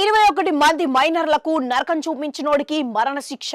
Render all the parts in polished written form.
21 మంది మైనర్లకు నరకం చూపించినోడికి మరణ శిక్ష.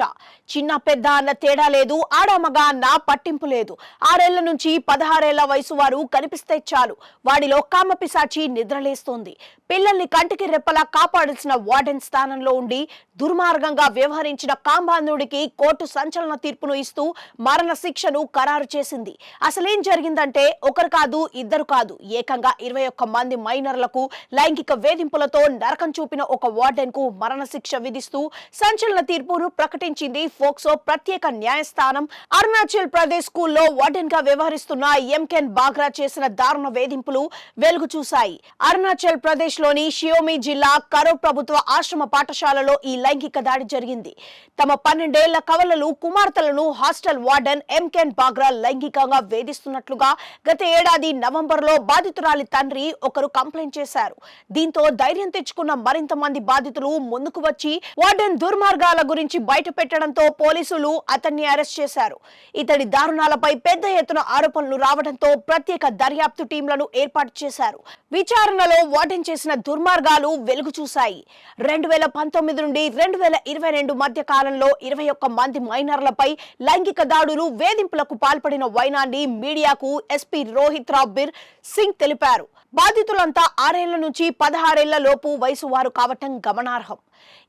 చిన్న పెద్ద అన్న తేడా లేదు, ఆడమగ అన్న పట్టింపు లేదు. 6 ఏళ్ల నుంచి 16 ఏళ్ల వయసు వారు కనిపిస్తే చాలు వాడిలో కామపిశాచి నిద్రలేస్తోంది. పిల్లల్ని కంటికి రెప్పలా కాపాడాల్సిన వార్డెన్ స్థానంలో ఉండి దుర్మార్గంగా వ్యవహరించిన కాంబాంధుడికి కోర్టు సంచలన తీర్పును ఇస్తూ మరణ శిక్షను ఖరారు చేసింది. అసలేం జరిగిందంటే ఒకరు కాదు, ఇద్దరు కాదు, ఏకంగా 21 మంది మైనర్లకు లైంగిక వేధింపులతో నరకం చూపిన ఒక వార్డెన్ కు మరణ శిక్ష విధిస్తూ సంచలన తీర్పును ప్రకటించింది ఫోక్సో ప్రత్యేక న్యాయస్థానం. అరుణాచల్ ప్రదేశ్ స్కూల్లో వార్డెన్ గా వ్యవహరిస్తున్న ఎంకెన్ బాగ్రా చేసిన దారుణ వేధింపులు వెలుగు చూశాయి. అరుణాచల్ ప్రదేశ్ లోని షియోమి జిల్లా కరో ప్రభుత్వ ఆశ్రమ పాఠశాలలో ఈ లైంగిక దాడి జరిగింది. తమ 12 ఏళ్ల కవలలు కుమార్తెలను హాస్టల్ వార్డెన్ ఎంకెన్ బాగ్రా లైంగికంగా వేధిస్తున్నట్లుగా గత ఏడాది నవంబర్లో బాధితురాలి తండ్రి ఒకరు కంప్లైంట్ చేశారు. దీంతో ధైర్యం తెచ్చుకున్న మరింత మంది బాధితులు ముందుకు వచ్చి వార్డెన్ దుర్మార్గాల గురించి బయట పెట్టడంతో పోలీసులు అతన్ని అరెస్ట్ చేశారు. ఇతడి దారుణాలపై పెద్ద ఎత్తున ఆరోపణలు రావడంతో ప్రత్యేక దర్యాప్తు టీంలను ఏర్పాటు చేశారు. విచారణలో వార్డెన్ చేసిన దుర్మార్గాలు వెలుగు చూశాయి. 2019 నుండి 2022 మధ్య కాలంలో 21 మంది మైనర్లపై లైంగిక దాడులు, వేధింపులకు పాల్పడిన వైనాన్ని మీడియాకు ఎస్పీ రోహిత్ రాబ్బీర్ సింగ్ తెలిపారు. బాధితులంతా 6 ఏళ్ల నుంచి 16 ఏళ్ల లోపు వయసు వారు కావటం గమనార్హం.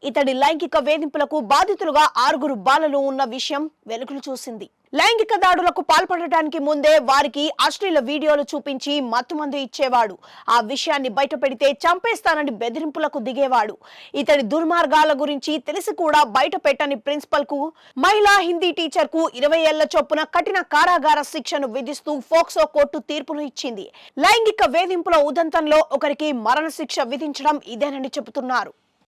ఇతడి లైంగిక వేధింపులకు బాధితులుగా 6 బాలలు ఉన్న విషయం వెలుగులు చూసింది. లైంగిక దాడులకు పాల్పడటానికి ముందే వారికి అశ్లీల వీడియోలు చూపించి మత్తుమందు ఇచ్చేవాడు. ఆ విషయాన్ని బయట పెడితే చంపేస్తానని బెదిరింపులకు దిగేవాడు. ఇతడి దుర్మార్గాల గురించి తెలిసి కూడా బయట పెట్టని ప్రిన్సిపల్ కు, మహిళా హిందీ టీచర్ కు 20 ఏళ్ల చొప్పున కఠిన కారాగార శిక్షను విధిస్తూ ఫోక్సో కోర్టు తీర్పును ఇచ్చింది. లైంగిక వేధింపుల ఉదంతంలో ఒకరికి మరణ శిక్ష విధించడం ఇదేనని చెబుతున్నారు.